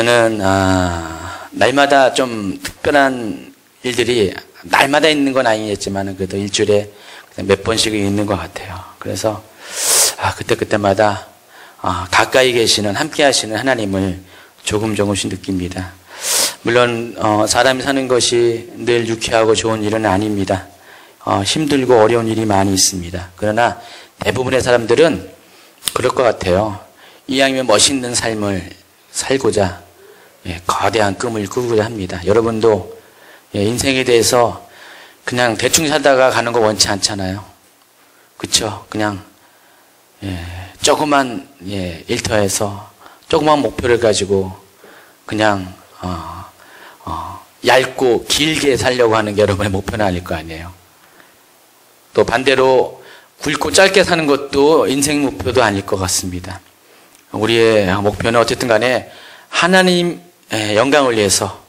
저는 날마다 좀 특별한 일들이 날마다 있는 건 아니겠지만 그래도 일주일에 몇 번씩은 있는 것 같아요. 그래서 그때마다 가까이 계시는, 함께 하시는 하나님을 조금씩 느낍니다. 물론 사람이 사는 것이 늘 유쾌하고 좋은 일은 아닙니다. 힘들고 어려운 일이 많이 있습니다. 그러나 대부분의 사람들은 그럴 것 같아요. 이왕이면 멋있는 삶을 살고자 거대한 꿈을 꾸고자 합니다. 여러분도 인생에 대해서 그냥 대충 살다가 가는 거 원치 않잖아요. 그렇죠? 그냥 조그만 일터에서 조그만 목표를 가지고 그냥 얇고 길게 살려고 하는 게 여러분의 목표는 아닐 거 아니에요. 또 반대로 굵고 짧게 사는 것도 인생 목표도 아닐 것 같습니다. 우리의 목표는 어쨌든 간에 하나님의 영광을 위해서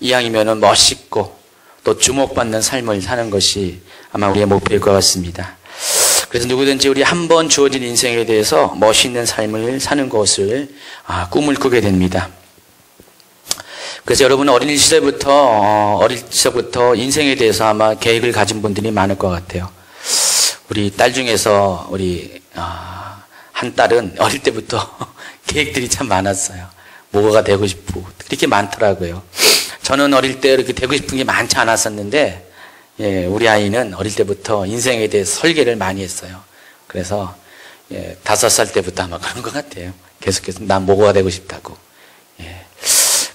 이왕이면 멋있고 또 주목받는 삶을 사는 것이 아마 우리의 목표일 것 같습니다. 그래서 누구든지 우리 한 번 주어진 인생에 대해서 멋있는 삶을 사는 것을 꿈을 꾸게 됩니다. 그래서 여러분은 어릴 시절부터 인생에 대해서 아마 계획을 가진 분들이 많을 것 같아요. 우리 딸 중에서 우리 한 딸은 어릴 때부터 계획들이 참 많았어요. 뭐가 되고 싶고 그렇게 많더라고요. 저는 어릴 때 이렇게 되고 싶은 게 많지 않았었는데 우리 아이는 어릴 때부터 인생에 대해서 설계를 많이 했어요. 그래서 5살 때부터 아마 그런 것 같아요. 계속해서 난 뭐가 되고 싶다고.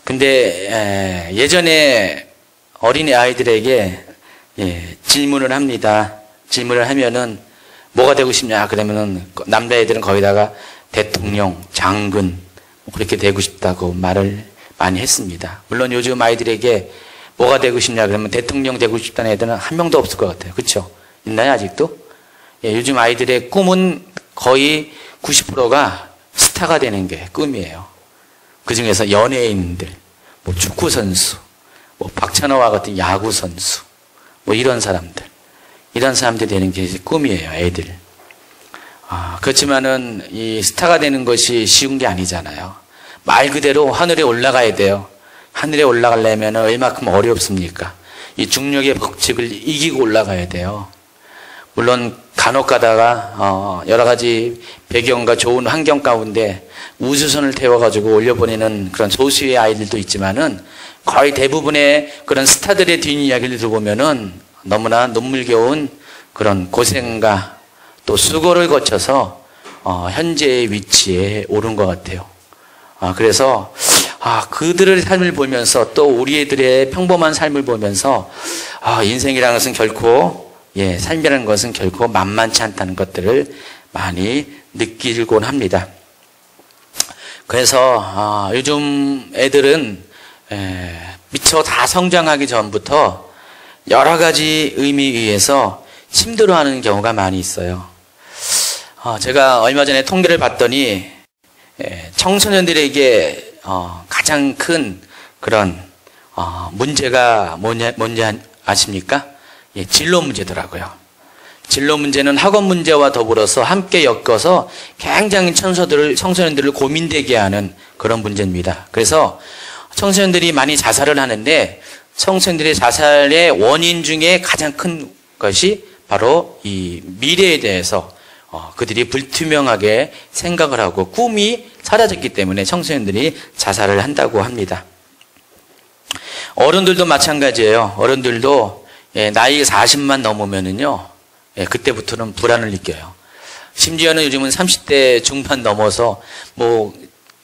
근데 예전에 어린이 아이들에게 질문을 합니다. 질문을 하면은 뭐가 되고 싶냐 그러면은 남자애들은 거기다가 대통령, 장군 그렇게 되고 싶다고 말을 많이 했습니다. 물론 요즘 아이들에게 뭐가 되고 싶냐 그러면 대통령 되고 싶다는 애들은 한 명도 없을 것 같아요. 그렇죠? 있나요 아직도? 요즘 아이들의 꿈은 거의 90%가 스타가 되는 게 꿈이에요. 그중에서 연예인들, 축구선수, 박찬호와 같은 야구선수, 이런 사람들이 되는 게 꿈이에요, 애들. 그렇지만은 이 스타가 되는 것이 쉬운 게 아니잖아요. 말 그대로 하늘에 올라가야 돼요. 하늘에 올라가려면 얼마큼 어렵습니까? 이 중력의 법칙을 이기고 올라가야 돼요. 물론 간혹 가다가 여러 가지 배경과 좋은 환경 가운데 우주선을 태워가지고 올려보내는 그런 소수의 아이들도 있지만은 거의 대부분의 그런 스타들의 뒷이야기를 들어보면은 너무나 눈물겨운 그런 고생과 또 수고를 거쳐서 현재의 위치에 오른 것 같아요. 그래서 그들의 삶을 보면서 또 우리 애들의 평범한 삶을 보면서 인생이라는 것은 결코 삶이라는 것은 결코 만만치 않다는 것들을 많이 느끼곤 합니다. 그래서 요즘 애들은 미처 다 성장하기 전부터 여러 가지 의미에 의해서 힘들어하는 경우가 많이 있어요. 제가 얼마 전에 통계를 봤더니 청소년들에게 가장 큰 그런 문제가 뭔지 아십니까? 진로 문제더라고요. 진로 문제는 학원 문제와 더불어서 함께 엮어서 굉장히 청소년들을 고민되게 하는 그런 문제입니다. 그래서 청소년들이 많이 자살을 하는데 청소년들의 자살의 원인 중에 가장 큰 것이 바로 이 미래에 대해서 그들이 불투명하게 생각을 하고 꿈이 사라졌기 때문에 청소년들이 자살을 한다고 합니다. 어른들도 마찬가지예요. 어른들도 나이 40만 넘으면은요, 그때부터는 불안을 느껴요. 심지어는 요즘은 30대 중반 넘어서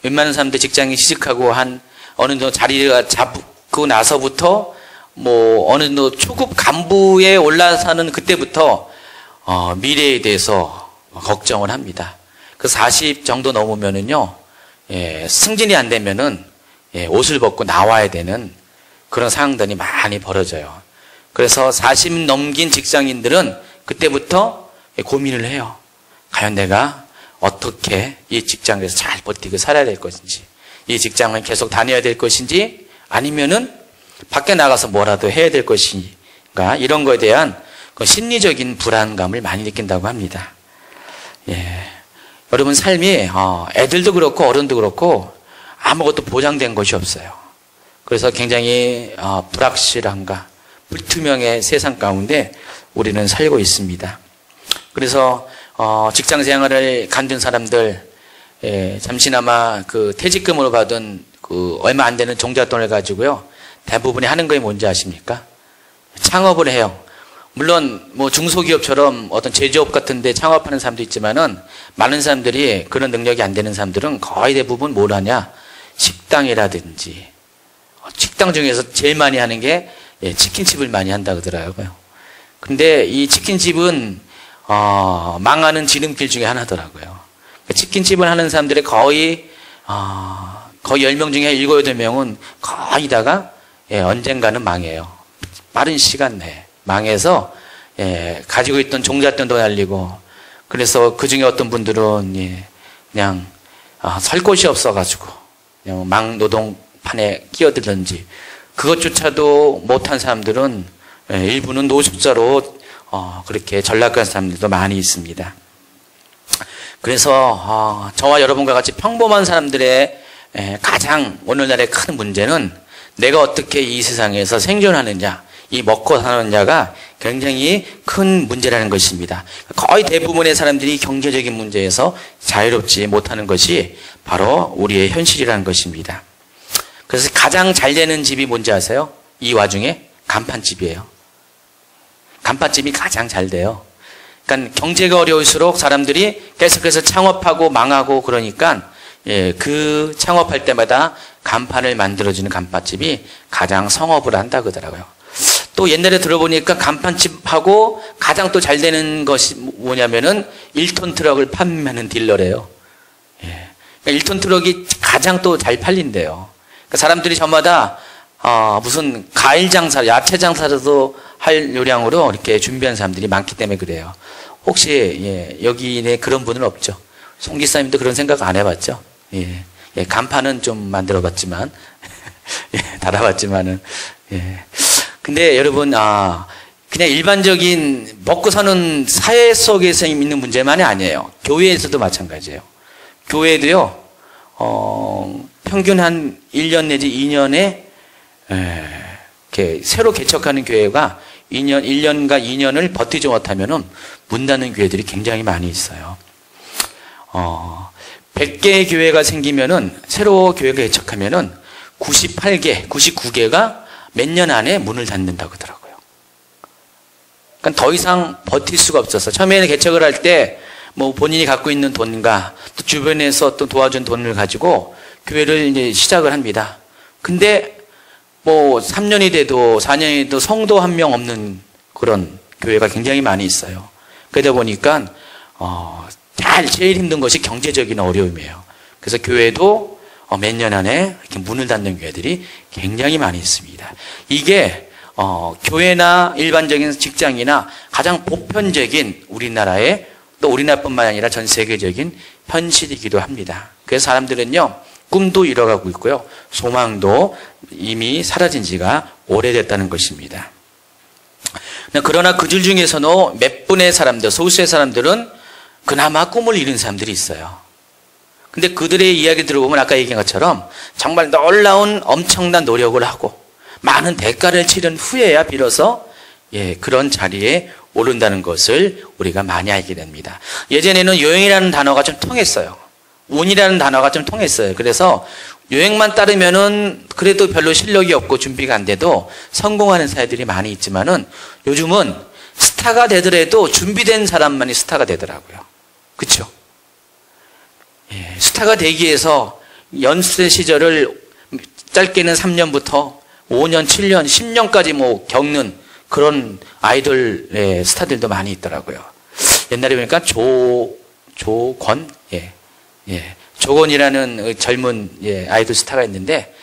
웬만한 사람들 직장에 취직하고 한 어느 정도 자리가 잡고 나서부터 어느 정도 초급 간부에 올라서는 그때부터 미래에 대해서 걱정을 합니다. 그 40 정도 넘으면은요, 승진이 안 되면은 옷을 벗고 나와야 되는 그런 상황들이 많이 벌어져요. 그래서 40 넘긴 직장인들은 그때부터 고민을 해요. 과연 내가 어떻게 이 직장에서 잘 버티고 살아야 될 것인지, 이 직장을 계속 다녀야 될 것인지, 아니면은 밖에 나가서 뭐라도 해야 될 것인가, 이런 거에 대한 심리적인 불안감을 많이 느낀다고 합니다. 여러분 삶이 애들도 그렇고 어른도 그렇고 아무것도 보장된 것이 없어요. 그래서 굉장히 불확실함과 불투명의 세상 가운데 우리는 살고 있습니다. 그래서 직장 생활을 간둔 사람들, 잠시나마 그 퇴직금으로 받은 그 얼마 안 되는 종잣돈을 가지고요, 대부분이 하는 거이 뭔지 아십니까? 창업을 해요. 물론 뭐 중소기업처럼 어떤 제조업 같은 데 창업하는 사람도 있지만은, 많은 사람들이 그런 능력이 안 되는 사람들은 거의 대부분 뭘 하냐? 식당이라든지, 식당 중에서 제일 많이 하는 게 치킨집을 많이 한다고 하더라고요. 근데 이 치킨집은 망하는 지름길 중에 하나더라고요. 치킨집을 하는 사람들의 거의 10명 중에 7, 8명은 거의 다가 언젠가는 망해요. 빠른 시간 내에 망해서 가지고 있던 종잣돈도 날리고, 그래서 그 중에 어떤 분들은 그냥 살 곳이 없어가지고 그냥 막노동판에 끼어들든지, 그것조차도 못한 사람들은 일부는 노숙자로 그렇게 전락한 사람들도 많이 있습니다. 그래서 저와 여러분과 같이 평범한 사람들의 가장 오늘날의 큰 문제는 내가 어떻게 이 세상에서 생존하느냐, 이 먹고 사느냐가 굉장히 큰 문제라는 것입니다. 거의 대부분의 사람들이 경제적인 문제에서 자유롭지 못하는 것이 바로 우리의 현실이라는 것입니다. 그래서 가장 잘 되는 집이 뭔지 아세요? 이 와중에 간판집이에요. 간판집이 가장 잘 돼요. 그러니까 경제가 어려울수록 사람들이 계속해서 창업하고 망하고, 그러니까 그 창업할 때마다 간판을 만들어주는 간판집이 가장 성업을 한다 그러더라고요. 또 옛날에 들어보니까 간판집하고 가장 또 잘 되는 것이 뭐냐면은 1톤 트럭을 판매하는 딜러래요. 그러니까 1톤 트럭이 가장 또 잘 팔린대요. 그러니까 사람들이 저마다 무슨 과일 장사, 야채 장사라도 할 요량으로 이렇게 준비한 사람들이 많기 때문에 그래요. 혹시 여기에 그런 분은 없죠? 송 기사님도 그런 생각 안 해봤죠? 간판은 좀 만들어봤지만 달아봤지만은 근데 여러분, 그냥 일반적인 먹고 사는 사회 속에서 있는 문제만이 아니에요. 교회에서도 마찬가지예요. 교회도요, 평균 한 1년 내지 2년에 이렇게 새로 개척하는 교회가 1년과 2년을 버티지 못하면은 문 닫는 교회들이 굉장히 많이 있어요. 100개의 교회가 생기면은, 새로 교회가 개척하면은 98개, 99개가 몇 년 안에 문을 닫는다고 하더라고요. 그러니까 더 이상 버틸 수가 없어서, 처음에는 개척을 할 때 뭐 본인이 갖고 있는 돈과 또 주변에서 또 도와준 돈을 가지고 교회를 이제 시작을 합니다. 근데 뭐 3년이 돼도 4년이 돼도 성도 한 명 없는 그런 교회가 굉장히 많이 있어요. 그러다 보니까 제일 힘든 것이 경제적인 어려움이에요. 그래서 교회도 몇 년 안에 이렇게 문을 닫는 교회들이 굉장히 많이 있습니다. 이게 교회나 일반적인 직장이나 가장 보편적인 우리나라의, 또 우리나라뿐만 아니라 전 세계적인 현실이기도 합니다. 그래서 사람들은요, 꿈도 잃어가고 있고요, 소망도 이미 사라진 지가 오래됐다는 것입니다. 그러나 그들 중에서도 몇 분의 사람들, 소수의 사람들은 그나마 꿈을 이룬 사람들이 있어요. 근데 그들의 이야기 들어보면 아까 얘기한 것처럼 정말 놀라운 엄청난 노력을 하고 많은 대가를 치른 후에야 비로소 그런 자리에 오른다는 것을 우리가 많이 알게 됩니다. 예전에는 요행이라는 단어가 좀 통했어요. 운이라는 단어가 좀 통했어요. 그래서 요행만 따르면은 그래도 별로 실력이 없고 준비가 안 돼도 성공하는 사회들이 많이 있지만은, 요즘은 스타가 되더라도 준비된 사람만이 스타가 되더라고요. 그렇죠? 스타가 되기 위해서 연습생 시절을 짧게는 3년부터 5년, 7년, 10년까지 뭐 겪는 그런 아이돌의 스타들도 많이 있더라고요. 옛날에 보니까 조건? 조건이라는 젊은 아이돌 스타가 있는데,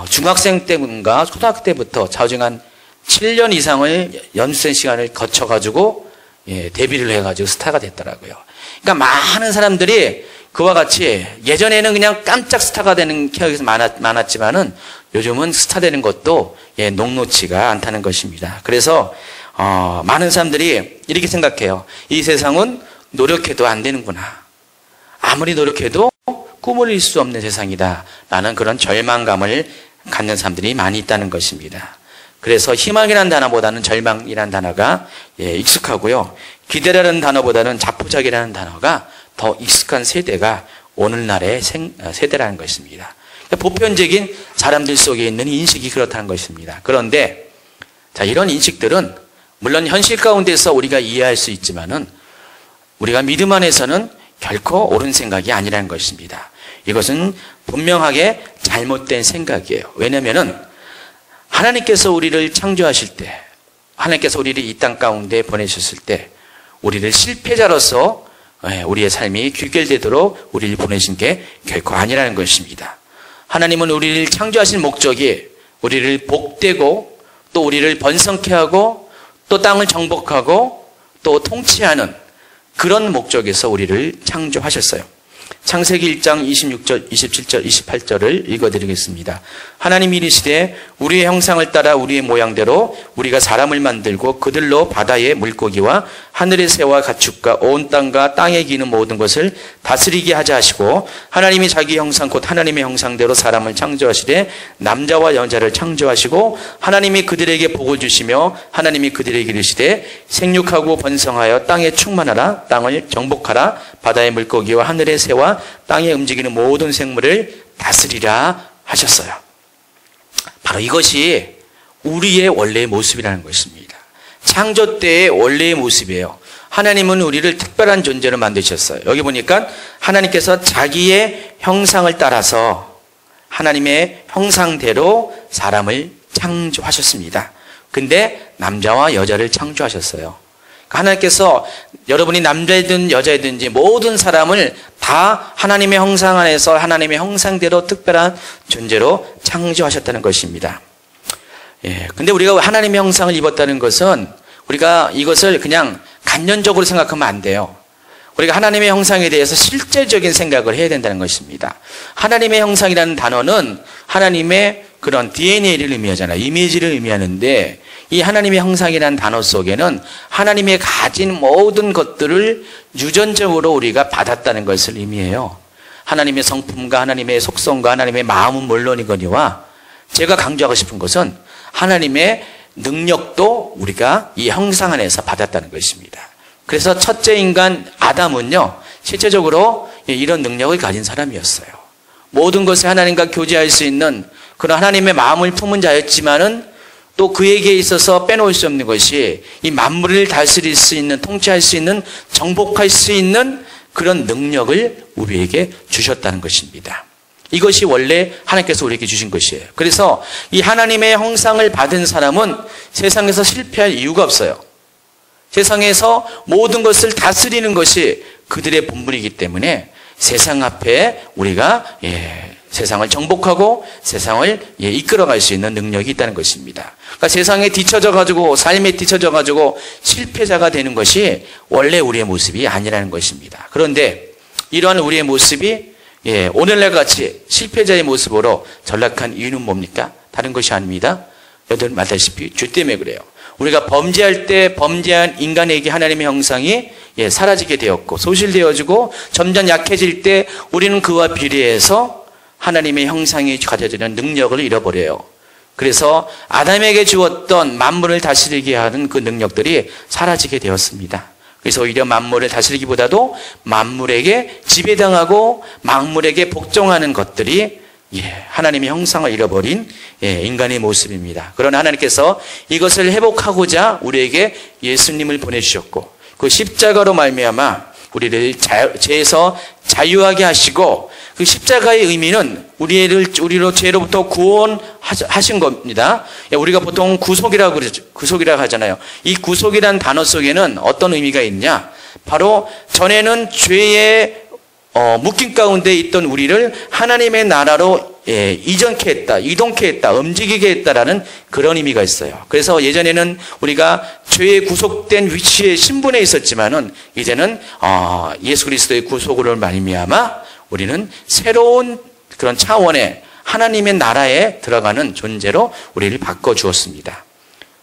중학생 때인가 초등학교 때부터 자우징한 7년 이상을 연습생 시간을 거쳐가지고 데뷔를 해가지고 스타가 됐더라고요. 그러니까 많은 사람들이 그와 같이 예전에는 그냥 깜짝 스타가 되는 케이스가 많았지만은 요즘은 스타 되는 것도 녹록지가 않다는 것입니다. 그래서 많은 사람들이 이렇게 생각해요. 이 세상은 노력해도 안 되는구나. 아무리 노력해도 꿈을 이룰 수 없는 세상이다라는 그런 절망감을 갖는 사람들이 많이 있다는 것입니다. 그래서 희망이라는 단어보다는 절망이라는 단어가 익숙하고요. 기대라는 단어보다는 자포자기라는 단어가 더 익숙한 세대가 오늘날의 세대라는 것입니다. 보편적인 사람들 속에 있는 인식이 그렇다는 것입니다. 그런데 자, 이런 인식들은 물론 현실 가운데서 우리가 이해할 수 있지만은 우리가 믿음 안에서는 결코 옳은 생각이 아니라는 것입니다. 이것은 분명하게 잘못된 생각이에요. 왜냐하면은 하나님께서 우리를 창조하실 때, 하나님께서 우리를 이 땅 가운데 보내셨을 때 우리를 실패자로서 우리의 삶이 귀결되도록 우리를 보내신 게 결코 아니라는 것입니다. 하나님은 우리를 창조하신 목적이 우리를 복되고 또 우리를 번성케 하고 또 땅을 정복하고 또 통치하는 그런 목적에서 우리를 창조하셨어요. 창세기 1장 26절, 27절, 28절을 읽어드리겠습니다. 하나님이 이르시되 우리의 형상을 따라 우리의 모양대로 우리가 사람을 만들고 그들로 바다의 물고기와 하늘의 새와 가축과 온 땅과 땅에 기는 모든 것을 다스리게 하자 하시고 하나님이 자기 형상 곧 하나님의 형상대로 사람을 창조하시되 남자와 여자를 창조하시고 하나님이 그들에게 복을 주시며 하나님이 그들에게 이르시되 생육하고 번성하여 땅에 충만하라 땅을 정복하라 바다의 물고기와 하늘의 새와 땅에 움직이는 모든 생물을 다스리라 하셨어요. 바로 이것이 우리의 원래의 모습이라는 것입니다. 창조 때의 원래의 모습이에요. 하나님은 우리를 특별한 존재로 만드셨어요. 여기 보니까 하나님께서 자기의 형상을 따라서 하나님의 형상대로 사람을 창조하셨습니다. 근데 남자와 여자를 창조하셨어요. 하나님께서 여러분이 남자이든 여자이든지 모든 사람을 다 하나님의 형상 안에서 하나님의 형상대로 특별한 존재로 창조하셨다는 것입니다. 근데 우리가 하나님의 형상을 입었다는 것은 우리가 이것을 그냥 간접적으로 생각하면 안 돼요. 우리가 하나님의 형상에 대해서 실제적인 생각을 해야 된다는 것입니다. 하나님의 형상이라는 단어는 하나님의 그런 DNA를 의미하잖아요. 이미지를 의미하는데 이 하나님의 형상이라는 단어 속에는 하나님의 가진 모든 것들을 유전적으로 우리가 받았다는 것을 의미해요. 하나님의 성품과 하나님의 속성과 하나님의 마음은 물론이거니와 제가 강조하고 싶은 것은 하나님의 능력도 우리가 이 형상 안에서 받았다는 것입니다. 그래서 첫째 인간 아담은요, 실제적으로 이런 능력을 가진 사람이었어요. 모든 것을 하나님과 교제할 수 있는 그런 하나님의 마음을 품은 자였지만은 또 그에게 있어서 빼놓을 수 없는 것이 이 만물을 다스릴 수 있는, 통치할 수 있는, 정복할 수 있는 그런 능력을 우리에게 주셨다는 것입니다. 이것이 원래 하나님께서 우리에게 주신 것이에요. 그래서 이 하나님의 형상을 받은 사람은 세상에서 실패할 이유가 없어요. 세상에서 모든 것을 다스리는 것이 그들의 본분이기 때문에 세상 앞에 우리가 세상을 정복하고 세상을 이끌어갈 수 있는 능력이 있다는 것입니다. 그러니까 세상에 뒤처져가지고 삶에 뒤처져가지고 실패자가 되는 것이 원래 우리의 모습이 아니라는 것입니다. 그런데 이러한 우리의 모습이 오늘날 같이 실패자의 모습으로 전락한 이유는 뭡니까? 다른 것이 아닙니다. 여러분 말다시피 죄 때문에 그래요. 우리가 범죄할 때 범죄한 인간에게 하나님의 형상이 사라지게 되었고 소실되어지고 점점 약해질 때 우리는 그와 비례해서 하나님의 형상이 가져지는 능력을 잃어버려요. 그래서 아담에게 주었던 만물을 다스리게 하는 그 능력들이 사라지게 되었습니다. 그래서 오히려 만물을 다스리기보다도 만물에게 지배당하고 만물에게 복종하는 것들이 하나님의 형상을 잃어버린 인간의 모습입니다. 그러나 하나님께서 이것을 회복하고자 우리에게 예수님을 보내주셨고 그 십자가로 말미암아 우리를 죄에서 자유하게 하시고 그 십자가의 의미는 우리로 죄로부터 구원하신 겁니다. 우리가 보통 구속이라고 하잖아요. 이 구속이라는 단어 속에는 어떤 의미가 있냐? 바로 전에는 죄의 묶임 가운데 있던 우리를 하나님의 나라로 이전케 했다, 이동케 했다, 움직이게 했다라는 그런 의미가 있어요. 그래서 예전에는 우리가 죄에 구속된 위치에 신분에 있었지만은 이제는 예수 그리스도의 구속으로 말미암아 우리는 새로운 그런 차원의 하나님의 나라에 들어가는 존재로 우리를 바꿔주었습니다.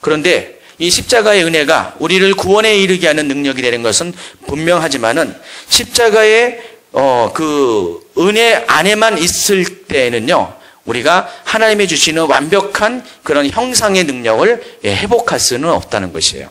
그런데 이 십자가의 은혜가 우리를 구원에 이르게 하는 능력이 되는 것은 분명하지만은 십자가의 그 은혜 안에만 있을 때에는요, 우리가 하나님이 주시는 완벽한 그런 형상의 능력을 회복할 수는 없다는 것이에요.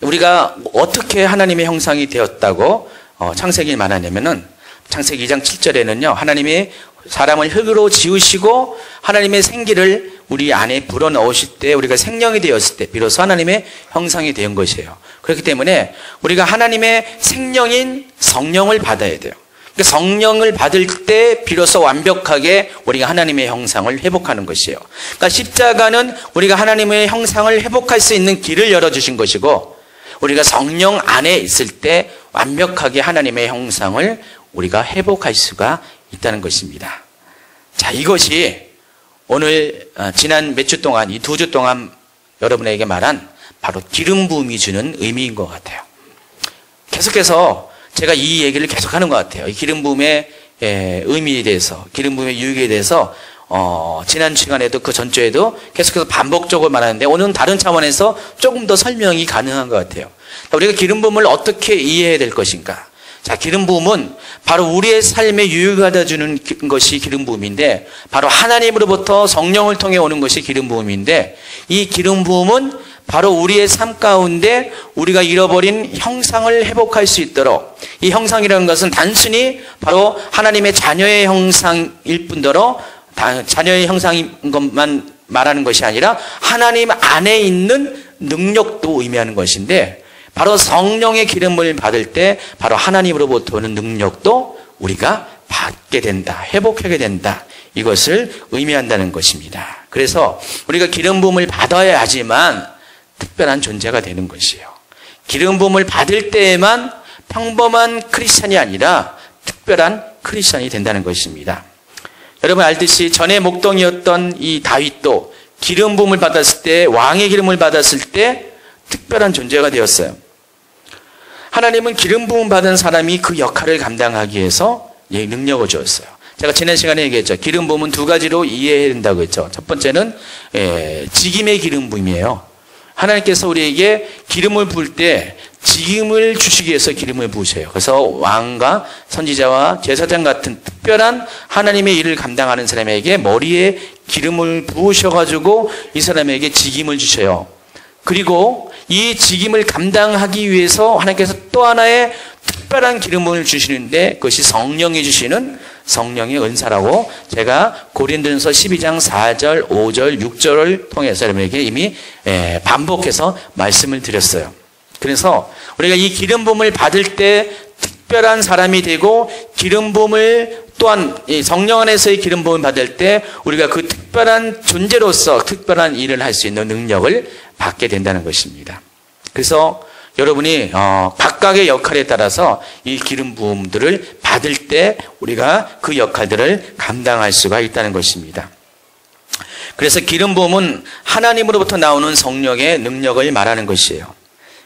우리가 어떻게 하나님의 형상이 되었다고 창세기를 말하냐면은, 창세기 2장 7절에는요, 하나님이 사람을 흙으로 지으시고 하나님의 생기를 우리 안에 불어넣으실 때, 우리가 생명이 되었을 때 비로소 하나님의 형상이 된 것이에요. 그렇기 때문에 우리가 하나님의 생명인 성령을 받아야 돼요. 성령을 받을 때 비로소 완벽하게 우리가 하나님의 형상을 회복하는 것이에요. 그러니까 십자가는 우리가 하나님의 형상을 회복할 수 있는 길을 열어주신 것이고, 우리가 성령 안에 있을 때 완벽하게 하나님의 형상을 우리가 회복할 수가 있다는 것입니다. 자, 이것이 오늘 지난 몇 주 동안, 이 2주 동안 여러분에게 말한 바로 기름 부음이 주는 의미인 것 같아요. 계속해서 제가 이 얘기를 계속하는 것 같아요. 이 기름 부음의 의미에 대해서, 기름 부음의 유익에 대해서 지난 시간에도 그 전주에도 계속해서 반복적으로 말하는데, 오늘은 다른 차원에서 조금 더 설명이 가능한 것 같아요. 우리가 기름 부음을 어떻게 이해해야 될 것인가? 자, 기름 부음은 바로 우리의 삶에 유익을 갖다 주는 것이 기름 부음인데, 바로 하나님으로부터 성령을 통해 오는 것이 기름 부음인데, 이 기름 부음은 바로 우리의 삶 가운데 우리가 잃어버린 형상을 회복할 수 있도록, 이 형상이라는 것은 단순히 바로 하나님의 자녀의 형상일 뿐더러 자녀의 형상인 것만 말하는 것이 아니라 하나님 안에 있는 능력도 의미하는 것인데, 바로 성령의 기름을 받을 때 바로 하나님으로부터 오는 능력도 우리가 받게 된다, 회복하게 된다, 이것을 의미한다는 것입니다. 그래서 우리가 기름 부음을 받아야 하지만 특별한 존재가 되는 것이에요. 기름 부음을 받을 때에만 평범한 크리스찬이 아니라 특별한 크리스찬이 된다는 것입니다. 여러분 알듯이 전에 목동이었던 이 다윗도 기름 부음을 받았을 때, 왕의 기름을 받았을 때 특별한 존재가 되었어요. 하나님은 기름 부음 받은 사람이 그 역할을 감당하기 위해서 능력을 주었어요. 제가 지난 시간에 얘기했죠. 기름 부음은 두 가지로 이해해야 된다고 했죠. 첫 번째는 직임의 기름 부음이에요. 하나님께서 우리에게 기름을 부을 때 직임을 주시기 위해서 기름을 부으셔요. 그래서 왕과 선지자와 제사장 같은 특별한 하나님의 일을 감당하는 사람에게 머리에 기름을 부으셔가지고 이 사람에게 직임을 주셔요. 그리고 이 직임을 감당하기 위해서 하나님께서 또 하나의 특별한 기름을 주시는데, 그것이 성령이 주시는 성령의 은사라고 제가 고린도전서 12장 4절, 5절, 6절을 통해서 여러분에게 이미 반복해서 말씀을 드렸어요. 그래서 우리가 이 기름 부음을 받을 때 특별한 사람이 되고, 기름 부음을 또한 성령 안에서의 기름 부음을 받을 때 우리가 그 특별한 존재로서 특별한 일을 할 수 있는 능력을 받게 된다는 것입니다. 그래서 여러분이 각각의 역할에 따라서 이 기름 부음들을 받을 때 우리가 그 역할들을 감당할 수가 있다는 것입니다. 그래서 기름 부음은 하나님으로부터 나오는 성령의 능력을 말하는 것이에요.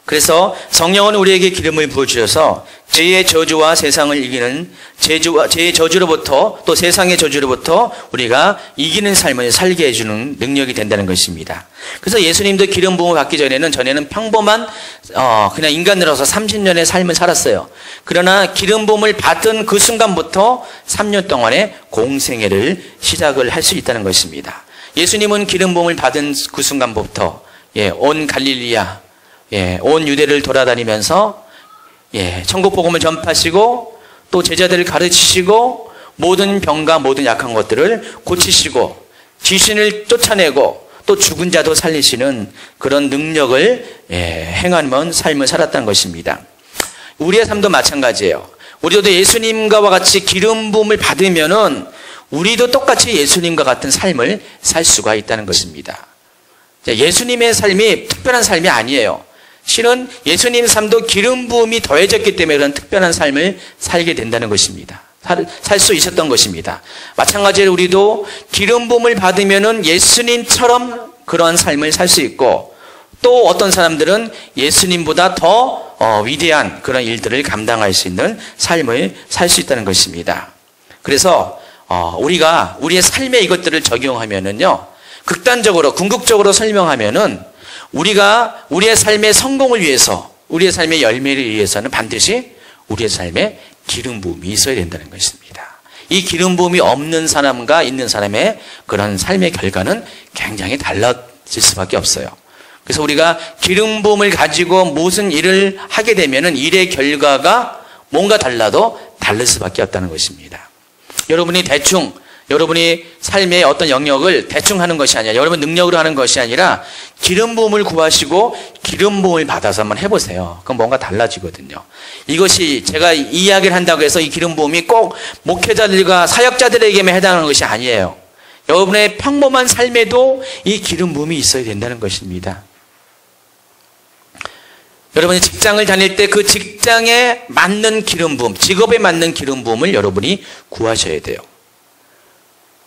그래서 성령은 우리에게 기름을 부어주셔서 죄의 저주와 세상을 이기는 죄의 저주로부터, 또 세상의 저주로부터 우리가 이기는 삶을 살게 해주는 능력이 된다는 것입니다. 그래서 예수님도 기름 부음을 받기 전에는 평범한 그냥 인간으로서 30년의 삶을 살았어요. 그러나 기름 부음을 받은 그 순간부터 3년 동안의 공생애를 시작을 할 수 있다는 것입니다. 예수님은 기름 부음을 받은 그 순간부터 온 갈릴리아, 온 유대를 돌아다니면서 천국 복음을 전파하시고, 또 제자들을 가르치시고, 모든 병과 모든 약한 것들을 고치시고, 귀신을 쫓아내고, 또 죽은 자도 살리시는 그런 능력을 행하는 삶을 살았다는 것입니다. 우리의 삶도 마찬가지예요. 우리도 예수님과 같이 기름 부음을 받으면은 우리도 똑같이 예수님과 같은 삶을 살 수가 있다는 것입니다. 예수님의 삶이 특별한 삶이 아니에요. 실은 예수님 삶도 기름 부음이 더해졌기 때문에 그런 특별한 삶을 살게 된다는 것입니다. 살 수 있었던 것입니다. 마찬가지로 우리도 기름 부음을 받으면은 예수님처럼 그런 삶을 살 수 있고, 또 어떤 사람들은 예수님보다 더 위대한 그런 일들을 감당할 수 있는 삶을 살 수 있다는 것입니다. 그래서 우리가 우리의 삶에 이것들을 적용하면은요, 극단적으로 궁극적으로 설명하면은 우리가 우리의 삶의 성공을 위해서, 우리의 삶의 열매를 위해서는 반드시 우리의 삶에 기름 부음이 있어야 된다는 것입니다. 이 기름 부음이 없는 사람과 있는 사람의 그런 삶의 결과는 굉장히 달라질 수밖에 없어요. 그래서 우리가 기름 부음을 가지고 무슨 일을 하게 되면은 일의 결과가 뭔가 달라도 다를 수밖에 없다는 것입니다. 여러분이 삶의 어떤 영역을 대충 하는 것이 아니라 여러분 능력으로 하는 것이 아니라 기름 부음을 구하시고 기름 부음을 받아서 한번 해보세요. 그럼 뭔가 달라지거든요. 이것이 제가 이야기를 한다고 해서 이 기름 부음이 꼭 목회자들과 사역자들에게만 해당하는 것이 아니에요. 여러분의 평범한 삶에도 이 기름 부음이 있어야 된다는 것입니다. 여러분이 직장을 다닐 때 그 직장에 맞는 기름 부음, 직업에 맞는 기름 부음을 여러분이 구하셔야 돼요.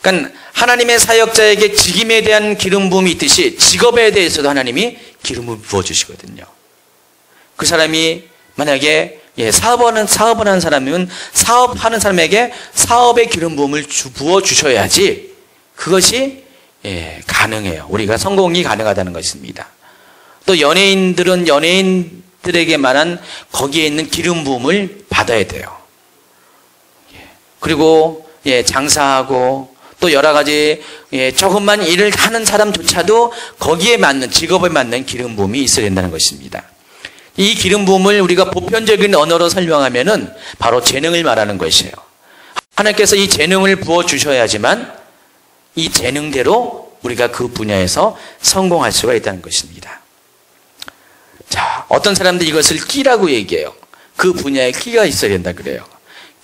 그러니까 하나님의 사역자에게 직임에 대한 기름 부음이 있듯이 직업에 대해서도 하나님이 기름을 부어주시거든요. 그 사람이 만약에 사업을 하는 사람이면 사업하는 사람에게 사업의 기름 부음을 부어주셔야지 그것이 가능해요. 우리가 성공이 가능하다는 것입니다. 또 연예인들은 연예인들에게만한 거기에 있는 기름 부음을 받아야 돼요. 그리고 장사하고 또 여러 가지 조금만 일을 하는 사람조차도 거기에 맞는 직업에 맞는 기름 부음이 있어야 된다는 것입니다. 이 기름 부음을 우리가 보편적인 언어로 설명하면은 바로 재능을 말하는 것이에요. 하나님께서 이 재능을 부어 주셔야지만 이 재능대로 우리가 그 분야에서 성공할 수가 있다는 것입니다. 자, 어떤 사람들이 이것을 끼라고 얘기해요. 그 분야에 끼가 있어야 된다 그래요.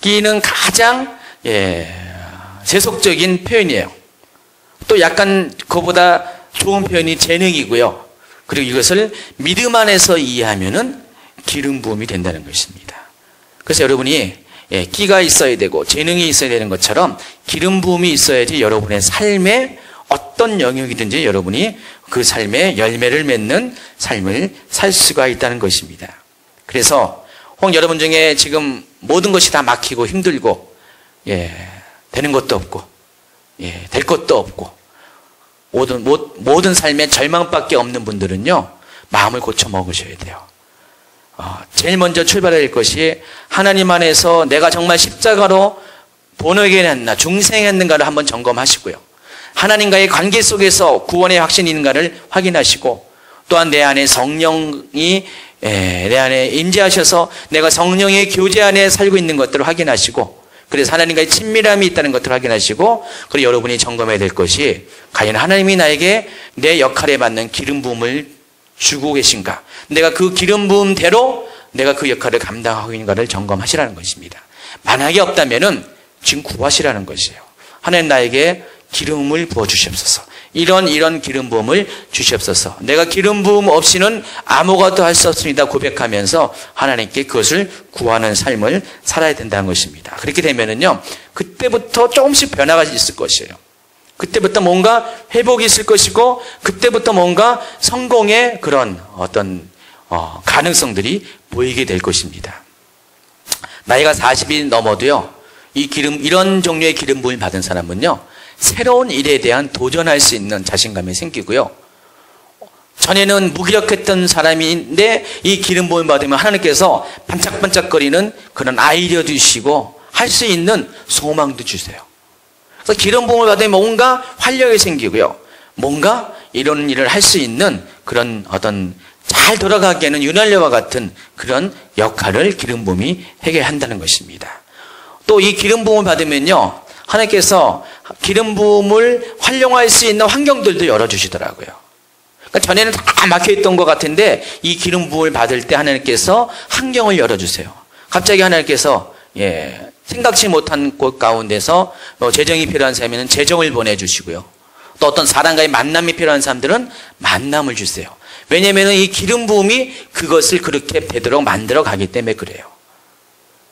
끼는 가장 세속적인 표현이에요. 또 약간 그보다 좋은 표현이 재능이고요. 그리고 이것을 믿음 안에서 이해하면은 기름 부음이 된다는 것입니다. 그래서 여러분이 끼가 있어야 되고 재능이 있어야 되는 것처럼 기름 부음이 있어야지 여러분의 삶에 어떤 영역이든지 여러분이 그 삶에 열매를 맺는 삶을 살 수가 있다는 것입니다. 그래서 혹 여러분 중에 지금 모든 것이 다 막히고 힘들고 되는 것도 없고 될 것도 없고 모든 삶에 절망밖에 없는 분들은요 마음을 고쳐 먹으셔야 돼요. 제일 먼저 출발해야 될 것이 하나님 안에서 내가 정말 십자가로 본어게 했나 중생했는가를 한번 점검하시고요. 하나님과의 관계 속에서 구원의 확신이 있는가를 확인하시고 또한 내 안에 성령이 내 안에 임재하셔서 내가 성령의 교제 안에 살고 있는 것들을 확인하시고 그래서 하나님과의 친밀함이 있다는 것을 확인하시고 그리고 여러분이 점검해야 될 것이 과연 하나님이 나에게 내 역할에 맞는 기름 부음을 주고 계신가, 내가 그 기름 부음대로 내가 그 역할을 감당하고 있는가를 점검하시라는 것입니다. 만약에 없다면은 지금 구하시라는 것이에요. 하나님 나에게 기름을 부어주시옵소서. 이런 기름 부음을 주시옵소서. 내가 기름 부음 없이는 아무것도 할 수 없습니다. 고백하면서 하나님께 그것을 구하는 삶을 살아야 된다는 것입니다. 그렇게 되면은요, 그때부터 조금씩 변화가 있을 것이에요. 그때부터 뭔가 회복이 있을 것이고, 그때부터 뭔가 성공의 그런 어떤 가능성들이 보이게 될 것입니다. 나이가 40이 넘어도요, 이런 종류의 기름 부음을 받은 사람은요, 새로운 일에 대한 도전할 수 있는 자신감이 생기고요. 전에는 무기력했던 사람인데 이 기름 부음을 받으면 하나님께서 반짝반짝거리는 그런 아이디어 주시고 할 수 있는 소망도 주세요. 그래서 기름 부음을 받으면 뭔가 활력이 생기고요. 뭔가 이런 일을 할 수 있는 그런 어떤 잘 돌아가기에는 윤활유와 같은 그런 역할을 기름 부음이 해결한다는 것입니다. 또 이 기름 부음을 받으면요, 하나님께서 기름 부음을 활용할 수 있는 환경들도 열어주시더라고요. 그러니까 전에는 다 막혀있던 것 같은데 이 기름 부음을 받을 때 하나님께서 환경을 열어주세요. 갑자기 하나님께서 생각지 못한 곳 가운데서 재정이 필요한 사람에는 재정을 보내주시고요. 또 어떤 사람과의 만남이 필요한 사람들은 만남을 주세요. 왜냐하면 이 기름 부음이 그것을 그렇게 되도록 만들어 가기 때문에 그래요.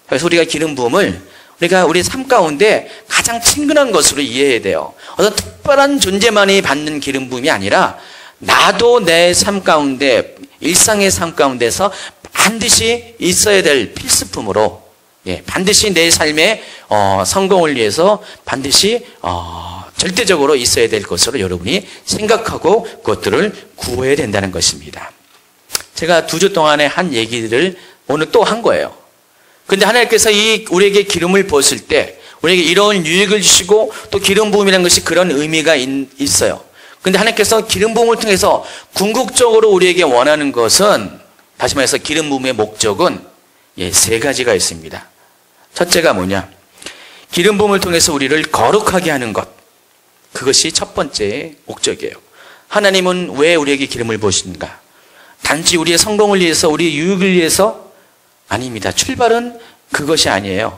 그래서 우리가 기름 부음을 우리가 우리 삶 가운데 가장 친근한 것으로 이해해야 돼요. 어떤 특별한 존재만이 받는 기름 부음이 아니라 나도 내 삶 가운데, 일상의 삶 가운데서 반드시 있어야 될 필수품으로, 반드시 내 삶의 성공을 위해서 반드시 절대적으로 있어야 될 것으로 여러분이 생각하고 그것들을 구해야 된다는 것입니다. 제가 2주 동안에 한 얘기들을 오늘 또 한 거예요. 근데 하나님께서 우리에게 기름을 부었을 때 우리에게 이런 유익을 주시고 또 기름 부음이라는 것이 그런 의미가 있어요. 근데 하나님께서 기름 부음을 통해서 궁극적으로 우리에게 원하는 것은, 다시 말해서 기름 부음의 목적은 세 가지가 있습니다. 첫째가 뭐냐? 기름 부음을 통해서 우리를 거룩하게 하는 것. 그것이 첫 번째 목적이에요. 하나님은 왜 우리에게 기름을 부으시는가? 단지 우리의 성공을 위해서, 우리의 유익을 위해서? 아닙니다. 출발은 그것이 아니에요.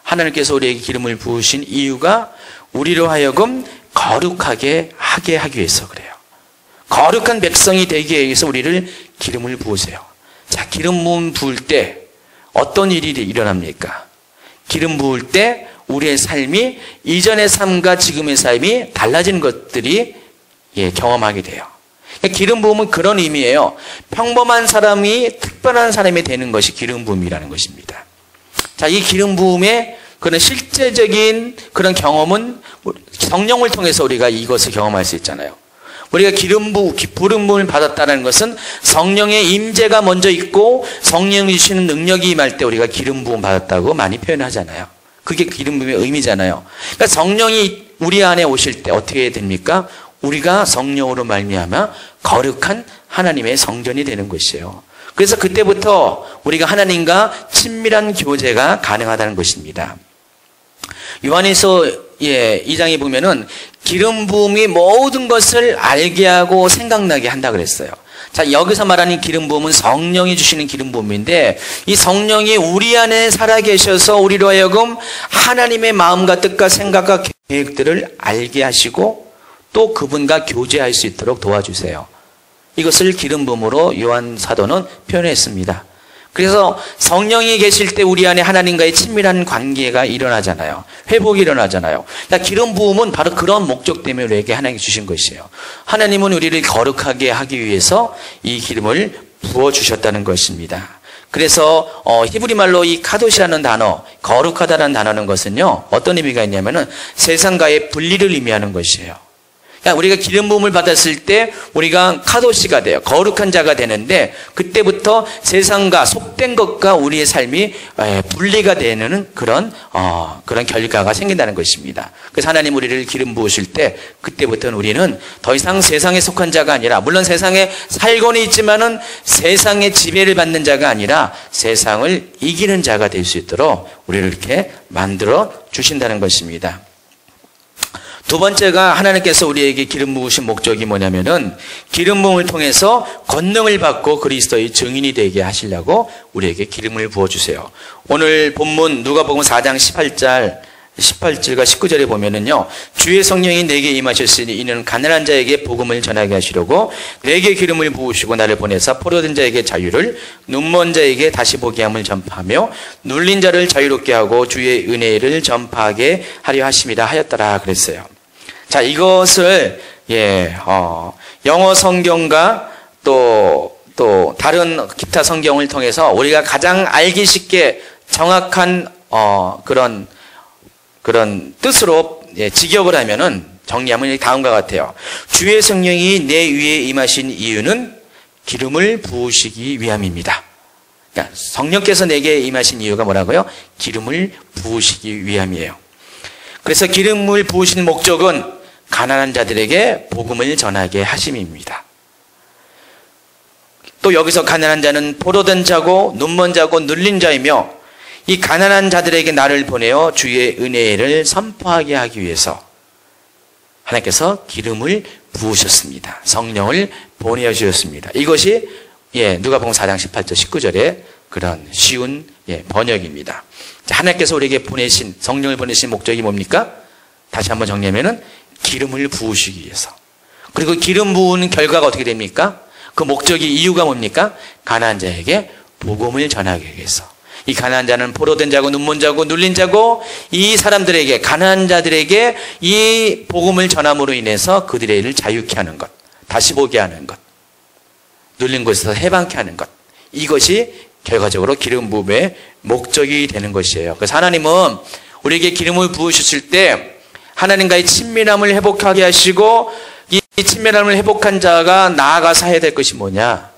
하나님께서 우리에게 기름을 부으신 이유가 우리로 하여금 거룩하게 하게 하기 위해서 그래요. 거룩한 백성이 되기 위해서 우리를 기름을 부으세요. 자, 기름 부음 부을 때 어떤 일이 일어납니까? 기름 부을 때 우리의 삶이 이전의 삶과 지금의 삶이 달라지는 것들이 경험하게 돼요. 기름 부음은 그런 의미예요. 평범한 사람이 특별한 사람이 되는 것이 기름 부음이라는 것입니다. 자, 이 기름 부음의 그런 실제적인 그런 경험은 성령을 통해서 우리가 이것을 경험할 수 있잖아요. 우리가 부름 부음을 받았다는 것은 성령의 임재가 먼저 있고 성령이 주시는 능력이 임할 때 우리가 기름 부음 받았다고 많이 표현하잖아요. 그게 기름 부음의 의미잖아요. 그러니까 성령이 우리 안에 오실 때 어떻게 됩니까? 우리가 성령으로 말미암아 거룩한 하나님의 성전이 되는 것이에요. 그래서 그때부터 우리가 하나님과 친밀한 교제가 가능하다는 것입니다. 요한에서 2장에 보면은 기름 부음이 모든 것을 알게 하고 생각나게 한다 그랬어요. 자, 여기서 말하는 기름 부음은 성령이 주시는 기름 부음인데, 이 성령이 우리 안에 살아계셔서 우리로 하여금 하나님의 마음과 뜻과 생각과 계획들을 알게 하시고 또 그분과 교제할 수 있도록 도와주세요. 이것을 기름 부음으로 요한 사도는 표현했습니다. 그래서 성령이 계실 때 우리 안에 하나님과의 친밀한 관계가 일어나잖아요. 회복이 일어나잖아요. 기름 부음은 바로 그런 목적 때문에 우리에게 하나님이 주신 것이에요. 하나님은 우리를 거룩하게 하기 위해서 이 기름을 부어주셨다는 것입니다. 그래서 히브리 말로 이 카도시라는 단어, 거룩하다는 단어는 것은요, 어떤 의미가 있냐면은 세상과의 분리를 의미하는 것이에요. 그러니까 우리가 기름 부음을 받았을 때 우리가 카도시가 돼요. 거룩한 자가 되는데, 그때부터 세상과 속된 것과 우리의 삶이 분리가 되는 그런 결과가 생긴다는 것입니다. 그래서 하나님 우리를 기름 부으실 때 그때부터는 우리는 더 이상 세상에 속한 자가 아니라, 물론 세상에 살고는 있지만은 세상의 지배를 받는 자가 아니라 세상을 이기는 자가 될 수 있도록 우리를 이렇게 만들어 주신다는 것입니다. 두 번째가 하나님께서 우리에게 기름 부으신 목적이 뭐냐면은 기름 부음을 통해서 권능을 받고 그리스도의 증인이 되게 하시려고 우리에게 기름을 부어주세요. 오늘 본문 누가복음 4장 18절과 19절에 보면은요, 주의 성령이 내게 임하셨으니 이는 가난한 자에게 복음을 전하게 하시려고 내게 기름을 부으시고 나를 보내사 포로된 자에게 자유를, 눈먼 자에게 다시 보게 함을 전파하며 눌린 자를 자유롭게 하고 주의 은혜를 전파하게 하려 하심이라 하였더라 그랬어요. 자, 이것을 영어 성경과 또 다른 기타 성경을 통해서 우리가 가장 알기 쉽게 정확한 그런 뜻으로 직역을 하면은, 정리하면 다음과 같아요. 주의 성령이 내 위에 임하신 이유는 기름을 부으시기 위함입니다. 그러니까 성령께서 내게 임하신 이유가 뭐라고요? 기름을 부으시기 위함이에요. 그래서 기름을 부으시는 목적은 가난한 자들에게 복음을 전하게 하심입니다. 또 여기서 가난한 자는 포로된 자고 눈먼 자고 눌린 자이며, 이 가난한 자들에게 나를 보내어 주의 은혜를 선포하게 하기 위해서 하나님께서 기름을 부으셨습니다. 성령을 보내주셨습니다. 이것이 누가복음 4장 18절 19절의 그런 쉬운 번역입니다. 하나님께서 우리에게 보내신, 성령을 보내신 목적이 뭡니까? 다시 한번 정리하면은 기름을 부으시기 위해서. 그리고 기름 부으는 결과가 어떻게 됩니까? 그 목적이, 이유가 뭡니까? 가난한 자에게 복음을 전하기 위해서. 이 가난한 자는 포로된 자고 눈먼 자고 눌린 자고, 이 사람들에게, 가난한 자들에게 이 복음을 전함으로 인해서 그들의 일을 자유케 하는 것, 다시 보게 하는 것, 눌린 곳에서 해방케 하는 것, 이것이 결과적으로 기름 부음의 목적이 되는 것이에요. 그래서 하나님은 우리에게 기름을 부으셨을 때 하나님과의 친밀함을 회복하게 하시고, 이 친밀함을 회복한 자가 나아가서 해야 될 것이 뭐냐?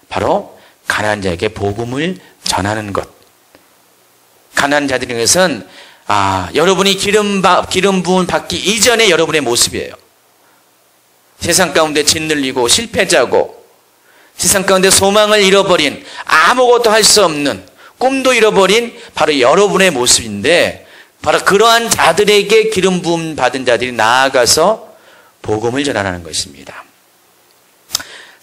바로 가난한 자에게 복음을 전하는 것. 가난한 자들인 것은 여러분이 기름 부음 받기 이전에 여러분의 모습이에요. 세상 가운데 짓눌리고 실패자고 세상 가운데 소망을 잃어버린 아무것도 할 수 없는 꿈도 잃어버린 바로 여러분의 모습인데 바로 그러한 자들에게 기름 부음 받은 자들이 나아가서 복음을 전하라는 것입니다.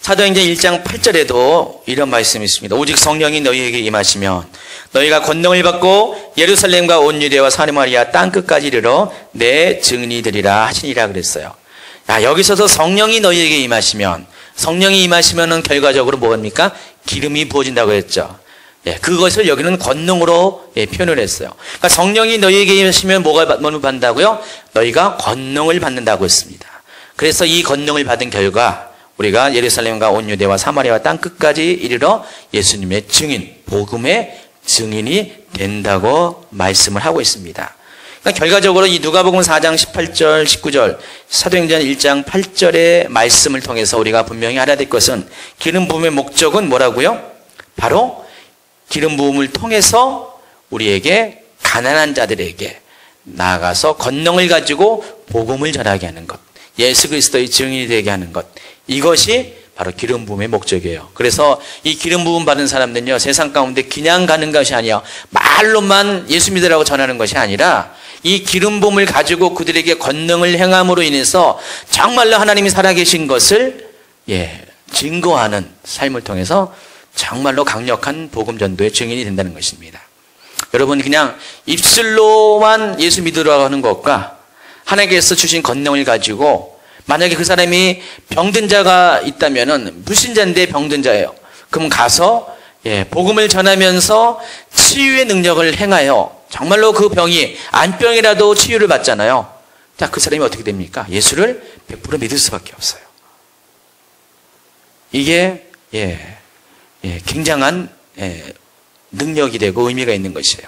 사도행전 1장 8절에도 이런 말씀이 있습니다. 오직 성령이 너희에게 임하시면 너희가 권능을 받고 예루살렘과 온 유대와 사마리아 땅끝까지 이르러 내 증인이 되리라 하시니라 그랬어요. 여기서도 성령이 너희에게 임하시면 성령이 임하시면은 결과적으로 뭐합니까? 기름이 부어진다고 했죠. 그것을 여기는 권능으로 표현을 했어요. 그러니까 성령이 너희에게 임하시면 뭐를 받는다고요? 너희가 권능을 받는다고 했습니다. 그래서 이 권능을 받은 결과 우리가 예루살렘과 온 유대와 사마리아와 땅끝까지 이르러 예수님의 증인, 복음의 증인이 된다고 말씀을 하고 있습니다. 그러니까 결과적으로 이 누가복음 4장 18절, 19절, 사도행전 1장 8절의 말씀을 통해서 우리가 분명히 알아야 될 것은 기름 부음의 목적은 뭐라고요? 바로 기름 부음을 통해서 우리에게 가난한 자들에게 나아가서 권능을 가지고 복음을 전하게 하는 것, 예수 그리스도의 증인이 되게 하는 것, 이것이 바로 기름 부음의 목적이에요. 그래서 이 기름 부음 받은 사람들은요, 세상 가운데 그냥 가는 것이 아니야. 말로만 예수 믿으라고 전하는 것이 아니라 이 기름 부음을 가지고 그들에게 권능을 행함으로 인해서 정말로 하나님이 살아계신 것을 증거하는 삶을 통해서 정말로 강력한 복음 전도의 증인이 된다는 것입니다. 여러분, 그냥 입술로만 예수 믿으라고 하는 것과 하나님께서 주신 권능을 가지고 만약에 그 사람이 병든 자가 있다면은 불신자인데 병든 자예요. 그럼 가서 복음을 전하면서 치유의 능력을 행하여 정말로 그 병이 안병이라도 치유를 받잖아요. 자, 그 사람이 어떻게 됩니까? 예수를 100% 믿을 수밖에 없어요. 이게 굉장한 능력이 되고 의미가 있는 것이에요.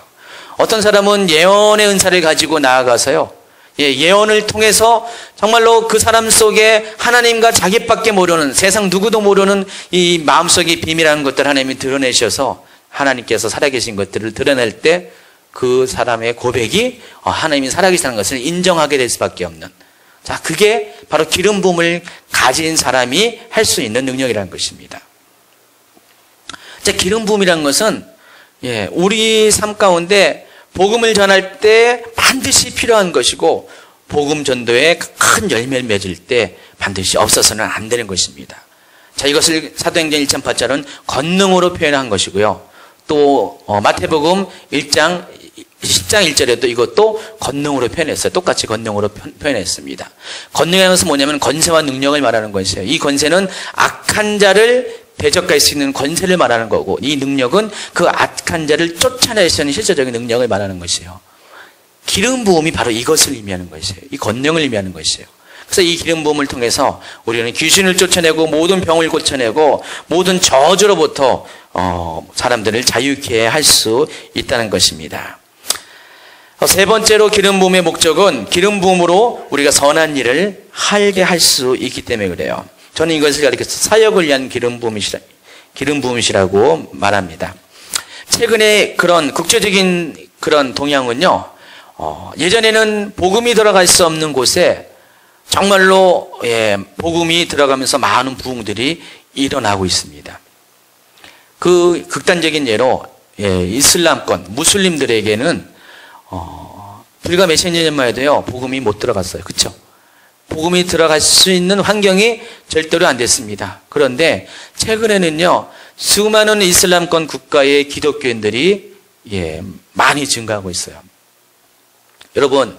어떤 사람은 예언의 은사를 가지고 나아가서요, 예언을 통해서 정말로 그 사람 속에 하나님과 자기밖에 모르는, 세상 누구도 모르는 이 마음속의 비밀한 것들 하나님이 드러내셔서 하나님께서 살아계신 것들을 드러낼 때 그 사람의 고백이 하나님이 살아계시다는 것을 인정하게 될 수밖에 없는, 자, 그게 바로 기름 부음을 가진 사람이 할 수 있는 능력이라는 것입니다. 자, 기름 부음이라는 것은 우리 삶 가운데 복음을 전할 때 반드시 필요한 것이고 복음 전도에 큰 열매를 맺을 때 반드시 없어서는 안 되는 것입니다. 자, 이것을 사도행전 1장 8절은 권능으로 표현한 것이고요. 또 마태복음 10장 1절에도 이것도 권능으로 표현했어요. 똑같이 권능으로 표현했습니다. 권능이라는 것은 뭐냐면 권세와 능력을 말하는 것이에요. 이 권세는 악한 자를 대적할 수 있는 권세를 말하는 거고, 이 능력은 그 악한 자를 쫓아낼 수 있는 실제적인 능력을 말하는 것이에요. 기름 부음이 바로 이것을 의미하는 것이에요. 이 권능을 의미하는 것이에요. 그래서 이 기름 부음을 통해서 우리는 귀신을 쫓아내고 모든 병을 고쳐내고 모든 저주로부터 사람들을 자유케 할 수 있다는 것입니다. 세 번째로 기름 부음의 목적은 기름 부음으로 우리가 선한 일을 하게 할 수 있기 때문에 그래요. 저는 이것을 가리켜서 사역을 위한 기름 부음이시라고 말합니다. 최근에 그런 국제적인 그런 동향은요, 예전에는 복음이 들어갈 수 없는 곳에 정말로 복음이 들어가면서 많은 부흥들이 일어나고 있습니다. 그 극단적인 예로 이슬람권 무슬림들에게는 불과 몇십 년 전만 해도요, 복음이 못 들어갔어요. 그렇죠? 복음이 들어갈 수 있는 환경이 절대로 안 됐습니다. 그런데 최근에는요, 수많은 이슬람권 국가의 기독교인들이 많이 증가하고 있어요. 여러분,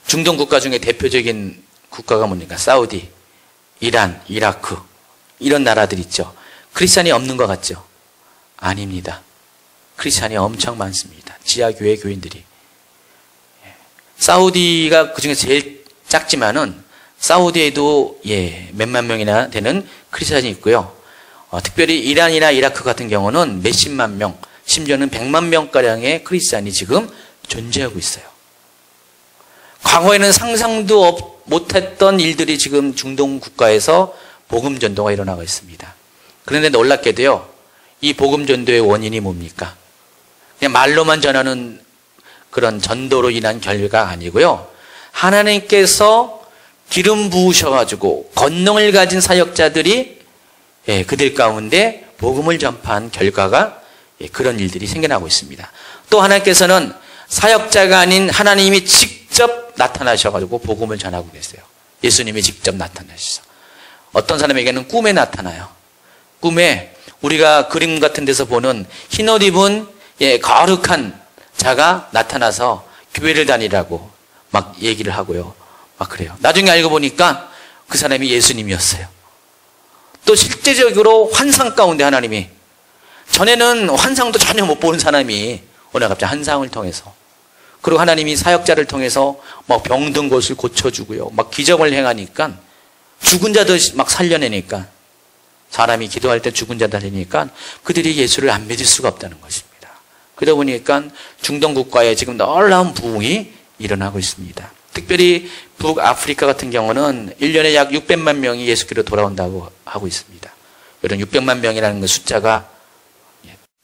중동 국가 중에 대표적인 국가가 뭡니까? 사우디, 이란, 이라크, 이런 나라들 있죠. 크리스찬이 없는 것 같죠? 아닙니다. 크리스찬이 엄청 많습니다. 지하교회 교인들이. 사우디가 그 중에서 제일 작지만은 사우디에도 몇만 명이나 되는 크리스찬이 있고요. 특별히 이란이나 이라크 같은 경우는 몇십만 명, 심지어는 100만 명가량의 크리스찬이 지금 존재하고 있어요. 과거에는 상상도 못했던 일들이 지금 중동 국가에서 복음 전도가 일어나고 있습니다. 그런데 놀랍게도요, 이 복음 전도의 원인이 뭡니까? 그냥 말로만 전하는 그런 전도로 인한 결과가 아니고요. 하나님께서 기름 부으셔가지고 권능을 가진 사역자들이 그들 가운데 복음을 전파한 결과가 그런 일들이 생겨나고 있습니다. 또 하나님께서는 사역자가 아닌 하나님이 직접 나타나셔가지고 복음을 전하고 계세요. 예수님이 직접 나타나셔서 어떤 사람에게는 꿈에 나타나요. 꿈에 우리가 그림 같은 데서 보는 흰옷 입은 거룩한 자가 나타나서 교회를 다니라고 막 얘기를 하고요. 막 그래요. 나중에 알고 보니까 그 사람이 예수님이었어요. 또 실제적으로 환상 가운데 하나님이, 전에는 환상도 전혀 못 보는 사람이 오늘 갑자기 환상을 통해서, 그리고 하나님이 사역자를 통해서 막 병든 것을 고쳐주고요. 막 기적을 행하니까, 죽은 자도 막 살려내니까, 사람이 기도할 때 죽은 자들 되니까 그들이 예수를 안 믿을 수가 없다는 것입니다. 그러다 보니까 중동 국가에 지금 놀라운 부흥이 일어나고 있습니다. 특별히 북아프리카 같은 경우는 1년에 약 600만 명이 예수께로 돌아온다고 하고 있습니다. 이런 600만 명이라는 숫자가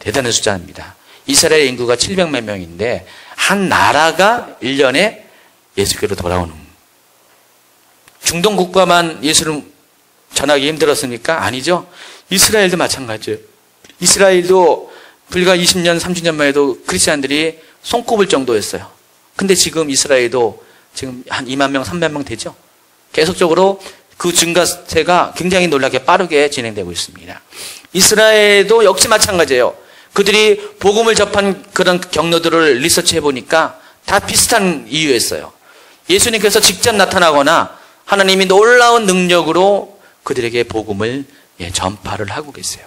대단한 숫자입니다. 이스라엘 인구가 700만 명인데 한 나라가 1년에 예수께로 돌아오는, 중동 국가만 예수를 전하기 힘들었습니까? 아니죠. 이스라엘도 마찬가지예요. 이스라엘도 불과 20년, 30년만 해도 크리스찬들이 손꼽을 정도였어요. 근데 지금 이스라엘도 지금 한 2만 명, 3만 명 되죠. 계속적으로 그 증가세가 굉장히 놀랍게 빠르게 진행되고 있습니다. 이스라엘도 역시 마찬가지예요. 그들이 복음을 접한 그런 경로들을 리서치해 보니까 다 비슷한 이유였어요. 예수님께서 직접 나타나거나 하나님이 놀라운 능력으로 그들에게 복음을 전파를 하고 계세요.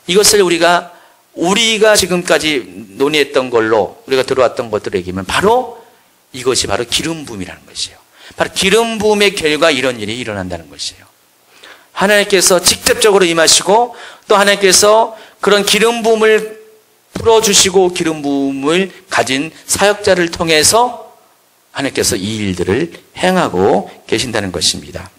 이것을 우리가 지금까지 논의했던 걸로 우리가 들어왔던 것들을 얘기하면 바로 이것이 바로 기름 부음이라는 것이에요. 바로 기름 부음의 결과 이런 일이 일어난다는 것이에요. 하나님께서 직접적으로 임하시고 또 하나님께서 그런 기름 부음을 풀어주시고 기름 부음을 가진 사역자를 통해서 하나님께서 이 일들을 행하고 계신다는 것입니다.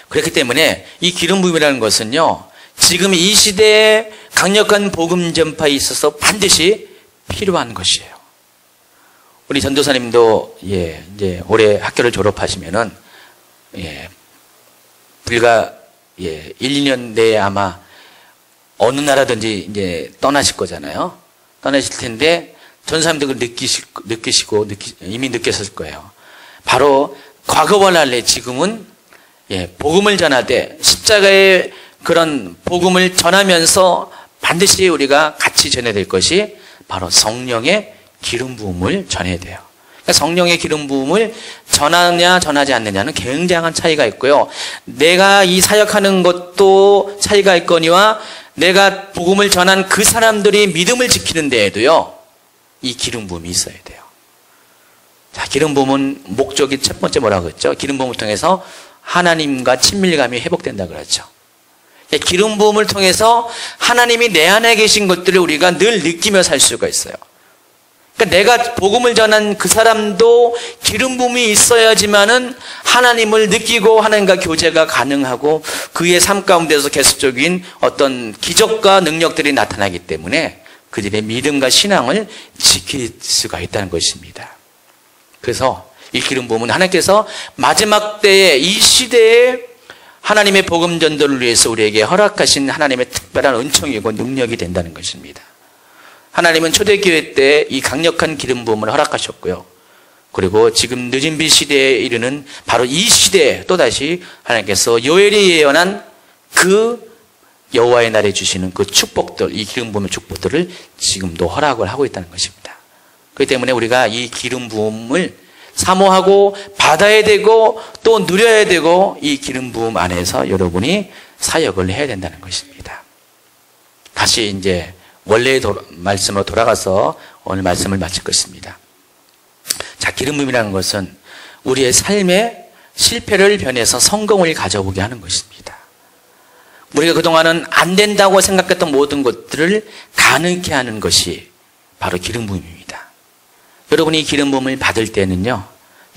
그렇기 때문에 이 기름 부음이라는 것은요, 지금 이 시대에 강력한 복음 전파에 있어서 반드시 필요한 것이에요. 우리 전도사님도 이제 올해 학교를 졸업하시면은 불과 1, 2년 내에 아마 어느 나라든지 이제 떠나실 거잖아요. 떠나실 텐데 전사님들 느끼시고 이미 느꼈을 거예요. 바로 과거와 달리 지금은 복음을 전하되 십자가의 그런 복음을 전하면서 반드시 우리가 같이 전해야 될 것이 바로 성령의 기름 부음을 전해야 돼요. 그러니까 성령의 기름 부음을 전하냐 전하지 않느냐는 굉장한 차이가 있고요. 내가 이 사역하는 것도 차이가 있거니와 내가 복음을 전한 그 사람들이 믿음을 지키는 데에도요, 이 기름 부음이 있어야 돼요. 자, 기름 부음은 목적이 첫 번째 뭐라고 했죠? 기름 부음을 통해서 하나님과 친밀감이 회복된다 그랬죠. 기름 부음을 통해서 하나님이 내 안에 계신 것들을 우리가 늘 느끼며 살 수가 있어요. 그러니까 내가 복음을 전한 그 사람도 기름 부음이 있어야지만은 하나님을 느끼고 하나님과 교제가 가능하고 그의 삶 가운데서 계속적인 어떤 기적과 능력들이 나타나기 때문에 그들의 믿음과 신앙을 지킬 수가 있다는 것입니다. 그래서 이 기름 부음은 하나님께서 마지막 때에 이 시대에 하나님의 복음 전도를 위해서 우리에게 허락하신 하나님의 특별한 은총이고 능력이 된다는 것입니다. 하나님은 초대교회 때 이 강력한 기름 부음을 허락하셨고요. 그리고 지금 늦은 빛 시대에 이르는 바로 이 시대에 또다시 하나님께서 요엘이 예언한 그 여호와의 날에 주시는 그 축복들, 이 기름 부음의 축복들을 지금도 허락을 하고 있다는 것입니다. 그렇기 때문에 우리가 이 기름 부음을 사모하고 받아야 되고 또 누려야 되고 이 기름 부음 안에서 여러분이 사역을 해야 된다는 것입니다. 다시 이제 원래의 말씀으로 돌아가서 오늘 말씀을 마칠 것입니다. 자, 기름 부음이라는 것은 우리의 삶의 실패를 변해서 성공을 가져오게 하는 것입니다. 우리가 그동안은 안 된다고 생각했던 모든 것들을 가능케 하는 것이 바로 기름 부음입니다. 여러분이 기름 부음을 받을 때는요,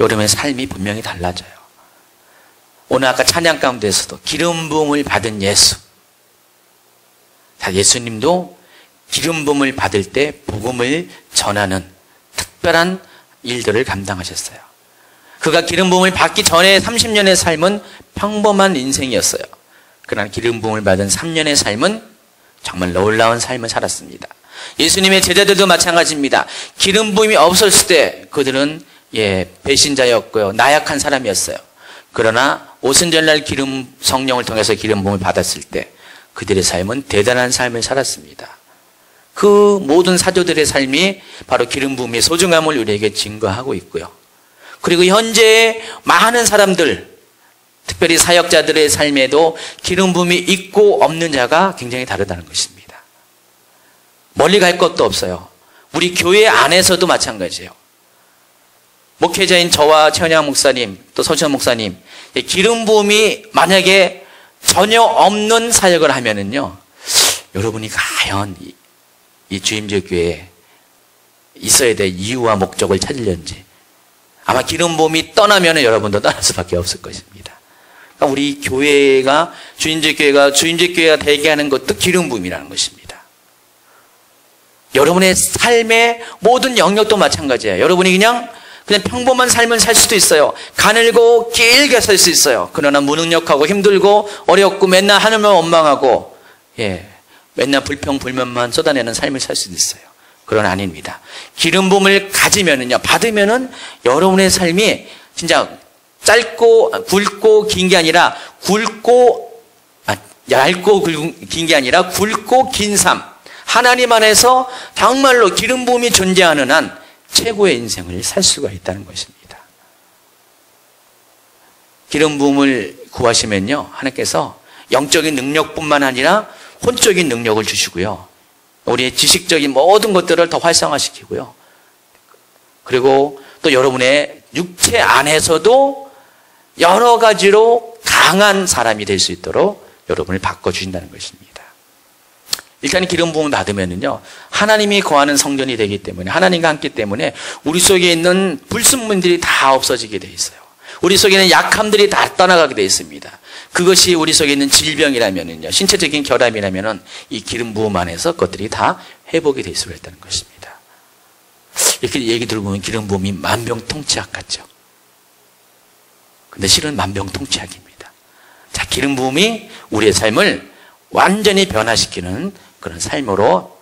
여러분의 삶이 분명히 달라져요. 오늘 아까 찬양 가운데서도 기름 부음을 받은 예수. 자, 예수님도 기름 부음을 받을 때 복음을 전하는 특별한 일들을 감당하셨어요. 그가 기름 부음을 받기 전에 30년의 삶은 평범한 인생이었어요. 그러나 기름 부음을 받은 3년의 삶은 정말 놀라운 삶을 살았습니다. 예수님의 제자들도 마찬가지입니다. 기름 부음이 없었을 때 그들은 배신자였고요, 나약한 사람이었어요. 그러나 오순절날 성령을 통해서 기름 부음을 받았을 때 그들의 삶은 대단한 삶을 살았습니다. 그 모든 사도들의 삶이 바로 기름 부음의 소중함을 우리에게 증거하고 있고요. 그리고 현재 많은 사람들, 특별히 사역자들의 삶에도 기름 부음이 있고 없는 자가 굉장히 다르다는 것입니다. 멀리 갈 것도 없어요. 우리 교회 안에서도 마찬가지예요. 목회자인 저와 최원양 목사님, 또 서지현 목사님, 기름 부음이 만약에 전혀 없는 사역을 하면은요, 여러분이 과연 이 주임절 교회에 있어야 될 이유와 목적을 찾으려는지, 아마 기름 부음이 떠나면은 여러분도 떠날 수밖에 없을 것입니다. 그러니까 우리 교회가 주임절 교회가 되게 하는 것도 기름 부음이라는 것입니다. 여러분의 삶의 모든 영역도 마찬가지예요. 여러분이 그냥 평범한 삶을 살 수도 있어요. 가늘고 길게 살 수 있어요. 그러나 무능력하고 힘들고 어렵고 맨날 하늘만 원망하고 맨날 불평불만만 쏟아내는 삶을 살 수도 있어요. 그건 아닙니다. 기름 부음을 가지면은요, 받으면은 여러분의 삶이 진짜 짧고 굵고 긴 게 아니라 얇고 긴 게 아니라 굵고 긴 삶. 하나님 안에서 정말로 기름 부음이 존재하는 한 최고의 인생을 살 수가 있다는 것입니다. 기름 부음을 구하시면요, 하나님께서 영적인 능력뿐만 아니라 혼적인 능력을 주시고요, 우리의 지식적인 모든 것들을 더 활성화시키고요, 그리고 또 여러분의 육체 안에서도 여러 가지로 강한 사람이 될 수 있도록 여러분을 바꿔주신다는 것입니다. 일단 기름 부음을 받으면은요, 하나님이 거하는 성전이 되기 때문에, 하나님과 함께 때문에 우리 속에 있는 불순물들이 다 없어지게 돼 있어요. 우리 속에 있는 약함들이 다 떠나가게 돼 있습니다. 그것이 우리 속에 있는 질병이라면은요, 신체적인 결함이라면은 이 기름 부음 안에서 그것들이 다 회복이 될 수가 있다는 것입니다. 이렇게 얘기 들어보면 기름 부음이 만병통치약 같죠. 근데 실은 만병통치약입니다. 자, 기름 부음이 우리의 삶을 완전히 변화시키는 그런 삶으로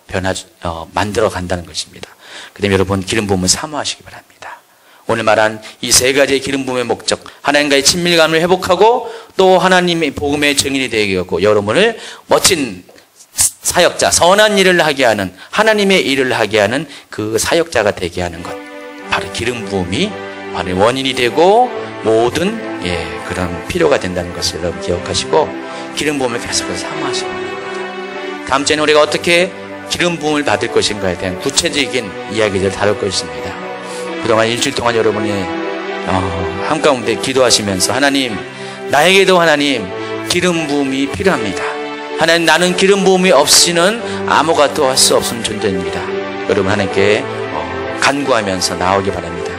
만들어 간다는 것입니다. 그다음에 여러분, 기름 부음을 사모하시기 바랍니다. 오늘 말한 이 세 가지의 기름 부음의 목적, 하나님과의 친밀감을 회복하고 또 하나님의 복음의 증인이 되게 하고 여러분을 멋진 사역자, 선한 일을 하게 하는, 하나님의 일을 하게 하는 그 사역자가 되게 하는 것, 바로 기름 부음이 바로 원인이 되고 모든 그런 필요가 된다는 것을 여러분 기억하시고 기름 부음을 계속해서 사모하시기 바랍니다. 다음 주에는 우리가 어떻게 기름 부음을 받을 것인가에 대한 구체적인 이야기를 다룰 것입니다. 그동안 일주일 동안 여러분이 한가운데 기도하시면서 하나님, 나에게도 하나님 기름 부음이 필요합니다. 하나님, 나는 기름 부음이 없이는 아무것도 할 수 없는 존재입니다. 여러분 하나님께 간구하면서 나오기 바랍니다.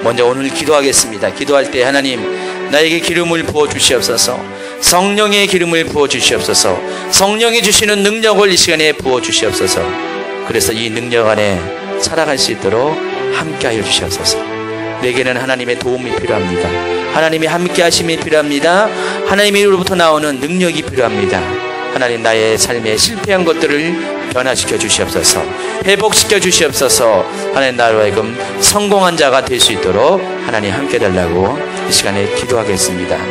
먼저 오늘 기도하겠습니다. 기도할 때 하나님, 나에게 기름을 부어 주시옵소서. 성령의 기름을 부어 주시옵소서. 성령이 주시는 능력을 이 시간에 부어 주시옵소서. 그래서 이 능력 안에 살아갈 수 있도록 함께하여 주시옵소서. 내게는 하나님의 도움이 필요합니다. 하나님의 함께 하심이 필요합니다. 하나님으로부터 나오는 능력이 필요합니다. 하나님, 나의 삶에 실패한 것들을 변화시켜 주시옵소서. 회복시켜 주시옵소서. 하나님, 나로 하여금 성공한 자가 될 수 있도록 하나님 함께 달라고 이 시간에 기도하겠습니다.